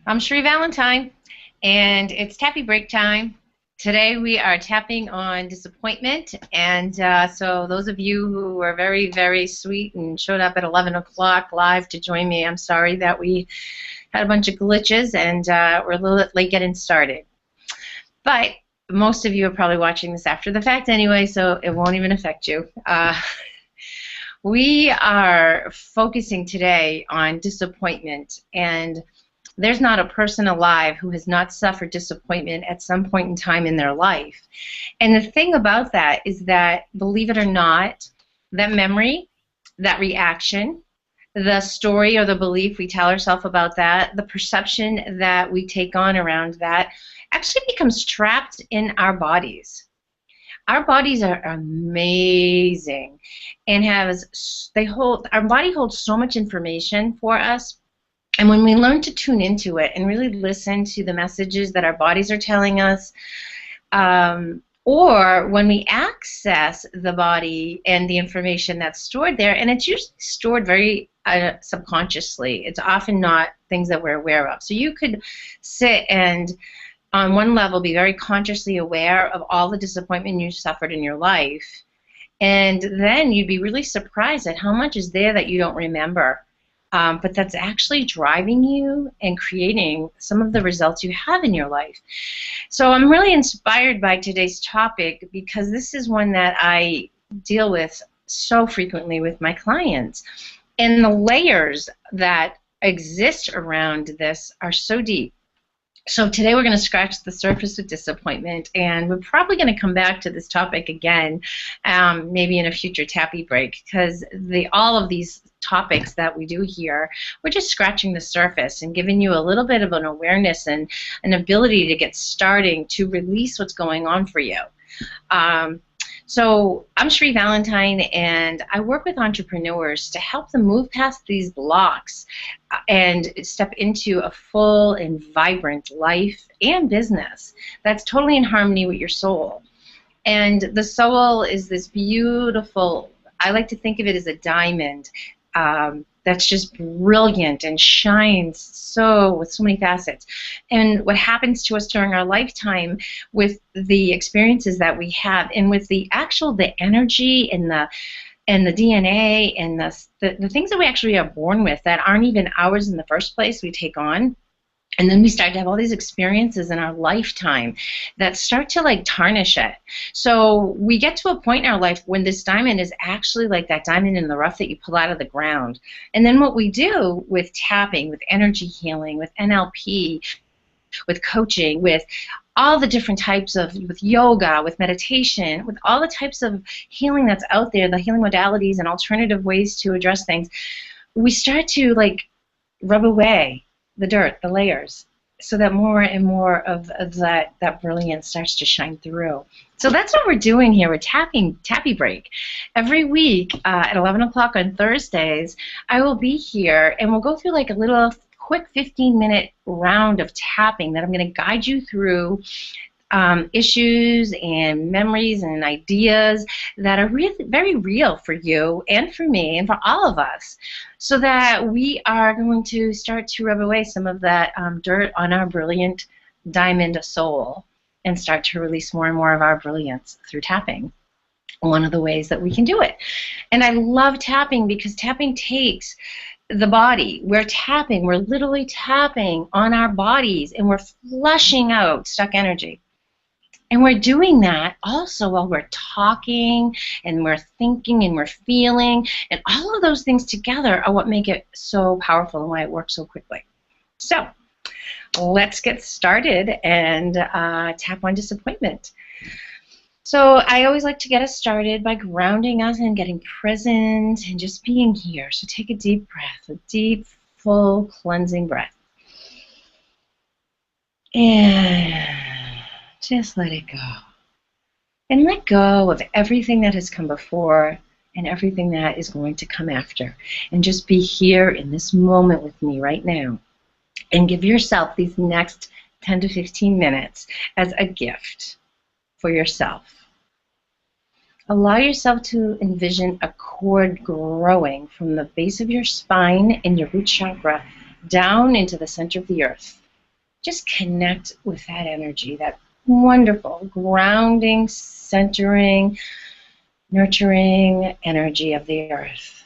I'm Sheree Valentine, and it's tappy break time. Today we are tapping on disappointment, and so those of you who were very, very sweet and showed up at 11 o'clock live to join me, I'm sorry that we had a bunch of glitches and we're a little bit late getting started. But most of you are probably watching this after the fact anyway, so it won't even affect you. We are focusing today on disappointment, and there's not a person alive who has not suffered disappointment at some point in time in their life. And the thing about that is that, believe it or not, that memory, that reaction, the story or the belief we tell ourselves about that, the perception that we take on around that actually becomes trapped in our bodies. Our bodies are amazing and our body holds so much information for us, and when we learn to tune into it and really listen to the messages that our bodies are telling us, or when we access the body and the information that's stored there, and it's usually stored very subconsciously. It's often not things that we're aware of. So you could sit and on one level be very consciously aware of all the disappointment you suffered in your life, and then you'd be really surprised at how much is there that you don't remember. But that's actually driving you and creating some of the results you have in your life. So I'm really inspired by today's topic because this is one that I deal with so frequently with my clients. And the layers that exist around this are so deep. So today we're going to scratch the surface of disappointment, and we're probably going to come back to this topic again, maybe in a future tappy break, because all of these topics that we do here, we're just scratching the surface and giving you a little bit of an awareness and an ability to get starting to release what's going on for you. So I'm Sheree Valentine, and I work with entrepreneurs to help them move past these blocks and step into a full and vibrant life and business that's totally in harmony with your soul. And the soul is this beautiful, I like to think of it as a diamond, that's just brilliant and shines with so many facets. And what happens to us during our lifetime with the experiences that we have, and with the energy and the DNA and the things that we actually are born with that aren't even ours in the first place, we take on. And then we start to have all these experiences in our lifetime that start to like tarnish it. So we get to a point in our life when this diamond is actually like that diamond in the rough that you pull out of the ground. And then what we do with tapping, with energy healing, with NLP, with coaching, with all the different types with yoga, with meditation, with all the types of healing that's out there, the healing modalities and alternative ways to address things, we start to like rub away the dirt, the layers, so that more and more of that brilliance starts to shine through. So that's what we're doing here. We're tappy break. Every week at 11 o'clock on Thursdays, I will be here and we'll go through like a little quick 15-minute round of tapping that I'm going to guide you through issues and memories and ideas that are really very real for you and for me and for all of us, so that we are going to start to rub away some of that dirt on our brilliant diamond soul and start to release more and more of our brilliance through tapping. One of the ways that we can do it. And I love tapping because tapping takes the body. We're literally tapping on our bodies, and we're flushing out stuck energy. And we're doing that also while we're talking and we're thinking and we're feeling, and all of those things together are what make it so powerful and why it works so quickly. So let's get started and tap on disappointment. So I always like to get us started by grounding us and getting present and just being here. So take a deep breath, a deep, full, cleansing breath. And just let it go. And let go of everything that has come before and everything that is going to come after. And just be here in this moment with me right now. And give yourself these next 10 to 15 minutes as a gift for yourself. Allow yourself to envision a cord growing from the base of your spine and your root chakra down into the center of the earth. Just connect with that energy, that wonderful, grounding, centering, nurturing energy of the earth.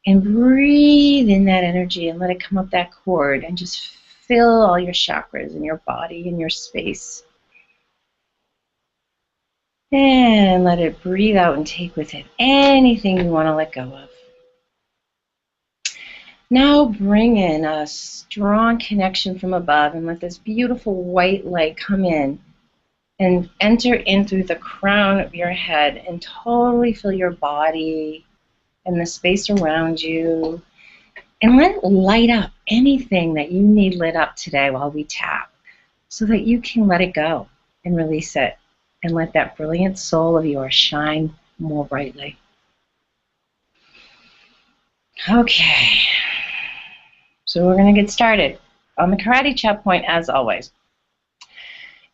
And breathe in that energy and let it come up that cord and just fill all your chakras in your body and your space. And let it breathe out and take with it anything you want to let go of. Now bring in a strong connection from above and let this beautiful white light come in and enter in through the crown of your head and totally fill your body and the space around you. And let it light up anything that you need lit up today while we tap so that you can let it go and release it and let that brilliant soul of yours shine more brightly. Okay, so we're going to get started on the karate chop point as always.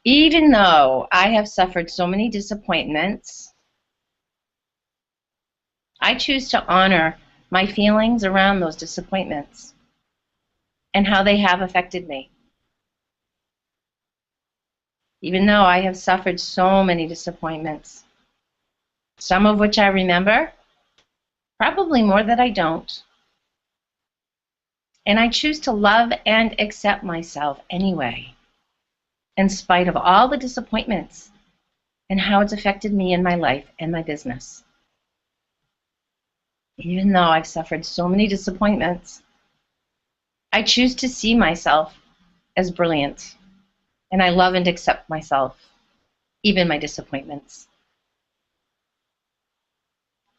Even though I have suffered so many disappointments, I choose to honor my feelings around those disappointments and how they have affected me. Even though I have suffered so many disappointments, some of which I remember, probably more that I don't. And I choose to love and accept myself anyway, in spite of all the disappointments and how it's affected me in my life and my business. Even though I've suffered so many disappointments, I choose to see myself as brilliant, and I love and accept myself, even my disappointments.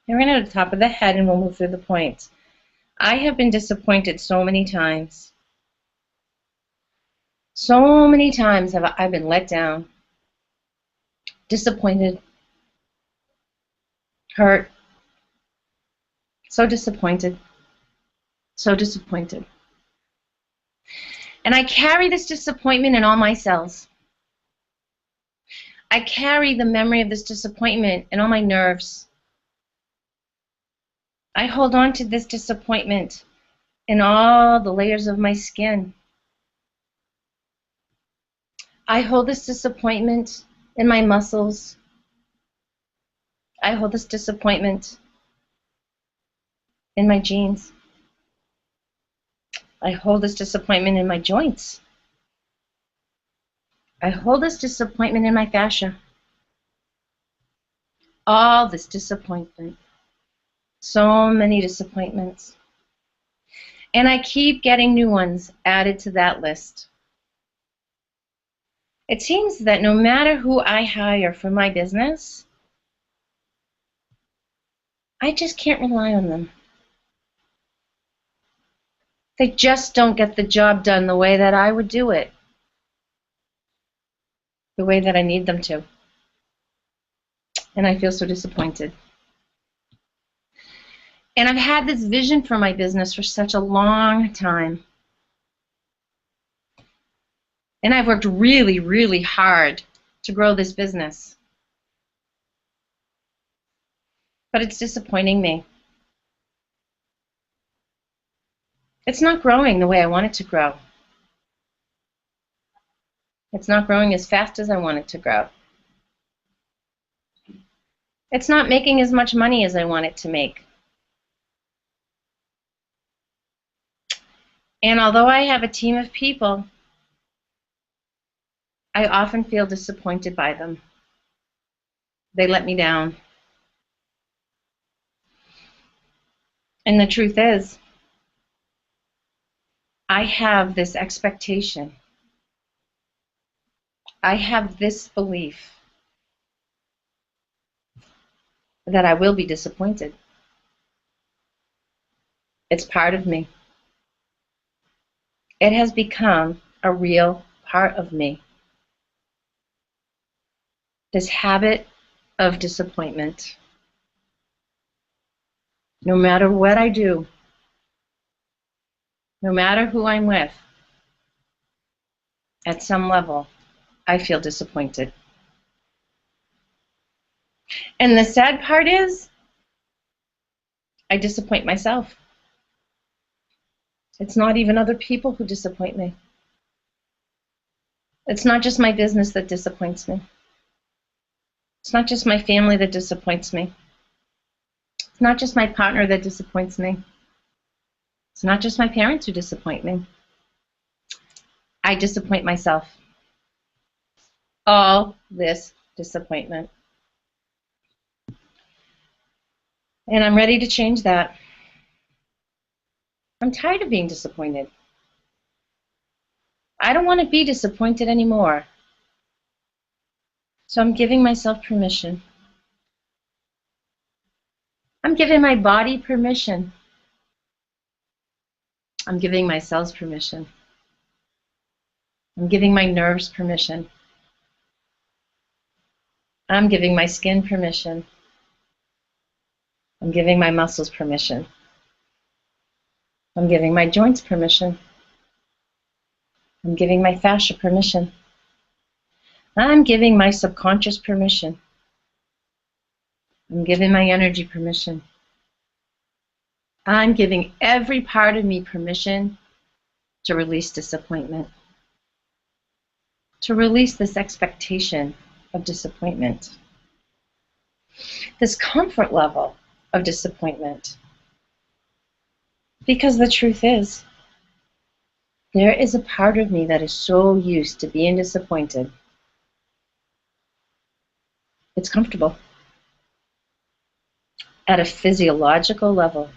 And we're going to the top of the head and we'll move through the points. I have been disappointed so many times. So many times have I been let down, disappointed, hurt, so disappointed, so disappointed. And I carry this disappointment in all my cells. I carry the memory of this disappointment in all my nerves. I hold on to this disappointment in all the layers of my skin. I hold this disappointment in my muscles. I hold this disappointment in my genes. I hold this disappointment in my joints. I hold this disappointment in my fascia. All this disappointment. So many disappointments. And I keep getting new ones added to that list. It seems that no matter who I hire for my business, I just can't rely on them. They just don't get the job done the way that I would do it, the way that I need them to. And I feel so disappointed. And I've had this vision for my business for such a long time. And I've worked really, really hard to grow this business. But it's disappointing me. It's not growing the way I want it to grow. It's not growing as fast as I want it to grow. It's not making as much money as I want it to make. And although I have a team of people, I often feel disappointed by them. They let me down. And the truth is, I have this expectation. I have this belief that I will be disappointed. It's part of me. It has become a real part of me. This habit of disappointment. No matter what I do, no matter who I'm with, at some level, I feel disappointed. And the sad part is, I disappoint myself. It's not even other people who disappoint me. It's not just my business that disappoints me. It's not just my family that disappoints me. It's not just my partner that disappoints me. It's not just my parents who disappoint me. I disappoint myself. All this disappointment. And I'm ready to change that. I'm tired of being disappointed. I don't want to be disappointed anymore. So I'm giving myself permission. I'm giving my body permission. I'm giving my cells permission. I'm giving my nerves permission. I'm giving my skin permission. I'm giving my muscles permission. I'm giving my joints permission. I'm giving my fascia permission. I'm giving my subconscious permission. I'm giving my energy permission. I'm giving every part of me permission to release disappointment, to release this expectation of disappointment, this comfort level of disappointment. Because the truth is, there is a part of me that is so used to being disappointed. It's comfortable at a physiological level,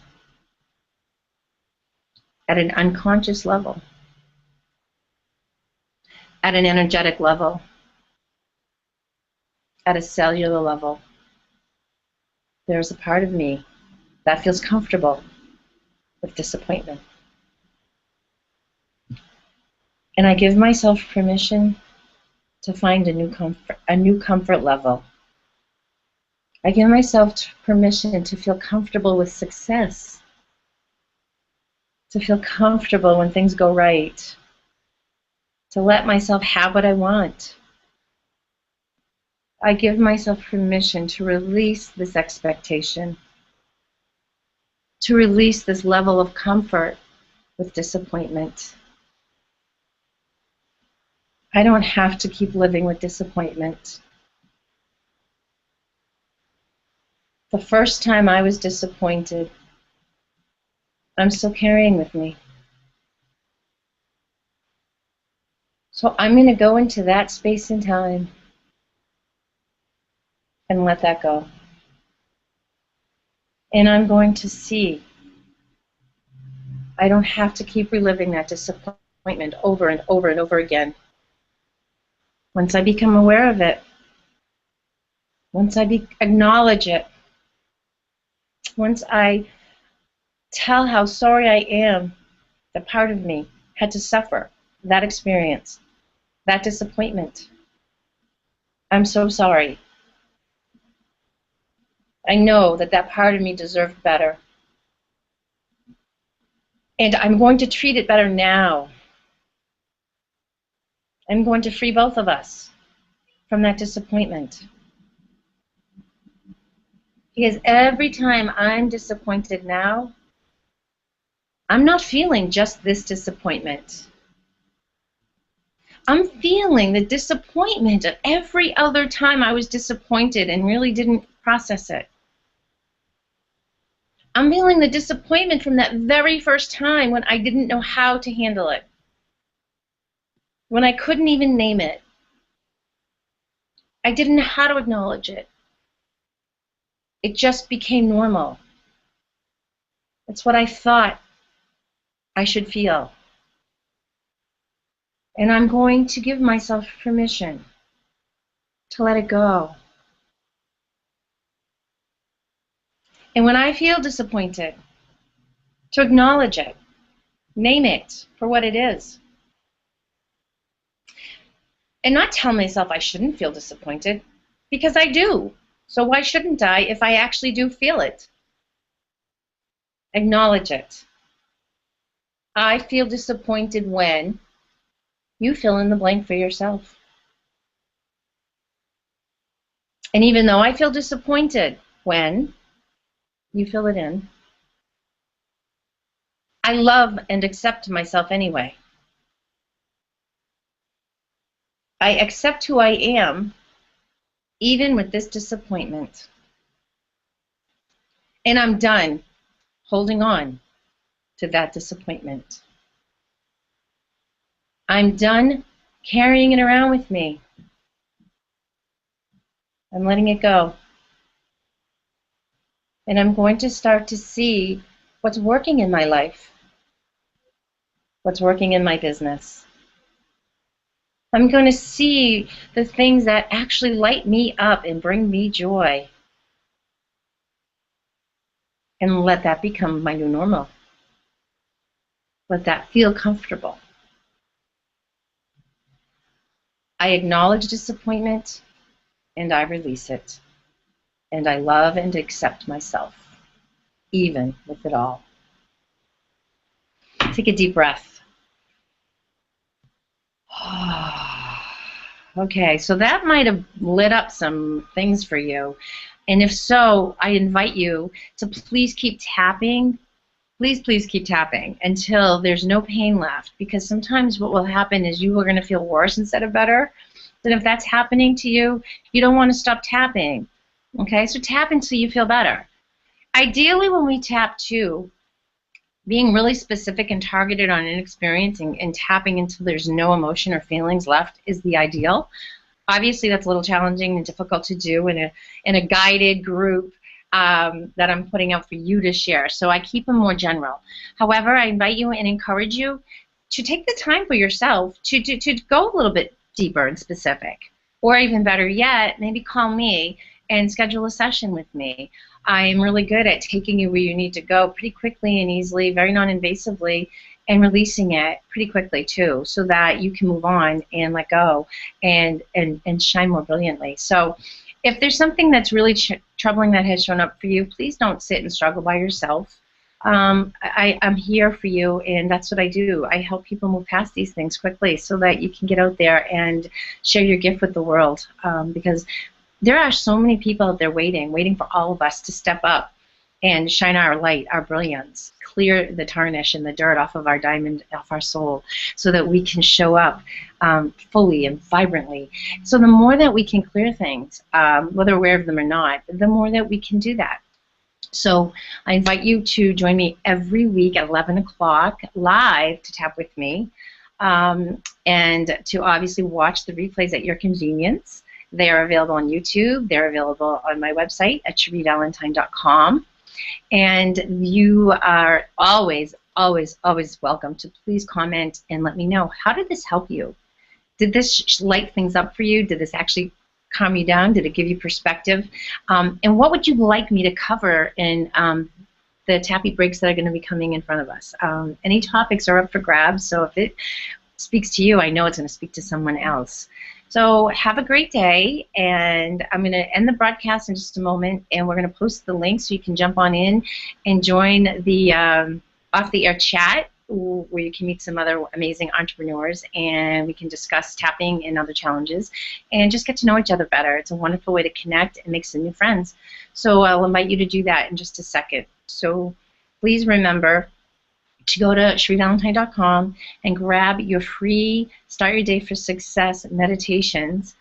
at an unconscious level, at an energetic level, at a cellular level. There's a part of me that feels comfortable with disappointment. And I give myself permission to find a new comfort level. I give myself permission to feel comfortable with success, to feel comfortable when things go right, to let myself have what I want. I give myself permission to release this expectation, to release this level of comfort with disappointment. I don't have to keep living with disappointment. The first time I was disappointed, I'm still carrying with me. So I'm going to go into that space and time and let that go. And I'm going to see I don't have to keep reliving that disappointment over and over and over again. Once I become aware of it, once I acknowledge it, once I tell how sorry I am that part of me had to suffer that experience, that disappointment. I'm so sorry. I know that that part of me deserved better. And I'm going to treat it better now. I'm going to free both of us from that disappointment. Because every time I'm disappointed now, I'm not feeling just this disappointment. I'm feeling the disappointment of every other time I was disappointed and really didn't process it. I'm feeling the disappointment from that very first time when I didn't know how to handle it, when I couldn't even name it. I didn't know how to acknowledge it. It just became normal. It's what I thought I should feel. And I'm going to give myself permission to let it go. And when I feel disappointed, to acknowledge it, name it for what it is. And not tell myself I shouldn't feel disappointed, because I do. So why shouldn't I if I actually do feel it? Acknowledge it. I feel disappointed when you fill in the blank for yourself. And even though I feel disappointed when you fill it in, I love and accept myself anyway. I accept who I am, even with this disappointment. And I'm done holding on to that disappointment. I'm done carrying it around with me. I'm letting it go. And I'm going to start to see what's working in my life, what's working in my business. I'm going to see the things that actually light me up and bring me joy, and let that become my new normal. Let that feel comfortable. I acknowledge disappointment and I release it. And I love and accept myself, even with it all. Take a deep breath. Okay, so that might have lit up some things for you. And if so, I invite you to please keep tapping. Please keep tapping until there's no pain left, because sometimes what will happen is you are going to feel worse instead of better. And if that's happening to you, you don't want to stop tapping. Okay, so tap until you feel better. Ideally, when we tap too, being really specific and targeted on an experience and tapping until there's no emotion or feelings left is the ideal. Obviously, that's a little challenging and difficult to do in a guided group that I'm putting out for you to share. So I keep them more general. However, I invite you and encourage you to take the time for yourself to go a little bit deeper and specific. Or even better yet, maybe call me and schedule a session with me. I'm really good at taking you where you need to go pretty quickly and easily, very non-invasively, and releasing it pretty quickly too, so that you can move on and let go and shine more brilliantly. So if there's something that's really troubling that has shown up for you, please don't sit and struggle by yourself. I'm here for you, and that's what I do. I help people move past these things quickly so that you can get out there and share your gift with the world, because there are so many people out there waiting for all of us to step up and shine our light, our brilliance, clear the tarnish and the dirt off of our diamond, off our soul, so that we can show up fully and vibrantly. So the more that we can clear things, whether aware of them or not, the more that we can do that. So I invite you to join me every week at 11 o'clock live to tap with me, and to obviously watch the replays at your convenience. They are available on YouTube. They're available on my website at CherieValentine.com. And you are always, always, always welcome to please comment and let me know, how did this help you? Did this light things up for you? Did this actually calm you down? Did it give you perspective? And what would you like me to cover in the Tappy breaks that are going to be coming in front of us? Any topics are up for grabs, so if it speaks to you, I know it's going to speak to someone else. So have a great day, and I'm going to end the broadcast in just a moment, and we're going to post the link so you can jump on in and join the off-the-air chat, where you can meet some other amazing entrepreneurs, and we can discuss tapping and other challenges and just get to know each other better. It's a wonderful way to connect and make some new friends. So I'll invite you to do that in just a second. So please remember to go to CherieValentine.com and grab your free Start Your Day for Success meditations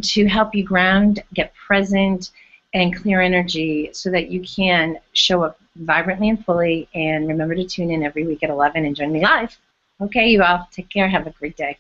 to help you ground, get present, and clear energy so that you can show up vibrantly and fully. And remember to tune in every week at 11 and join me live. Okay, you all. Take care. Have a great day.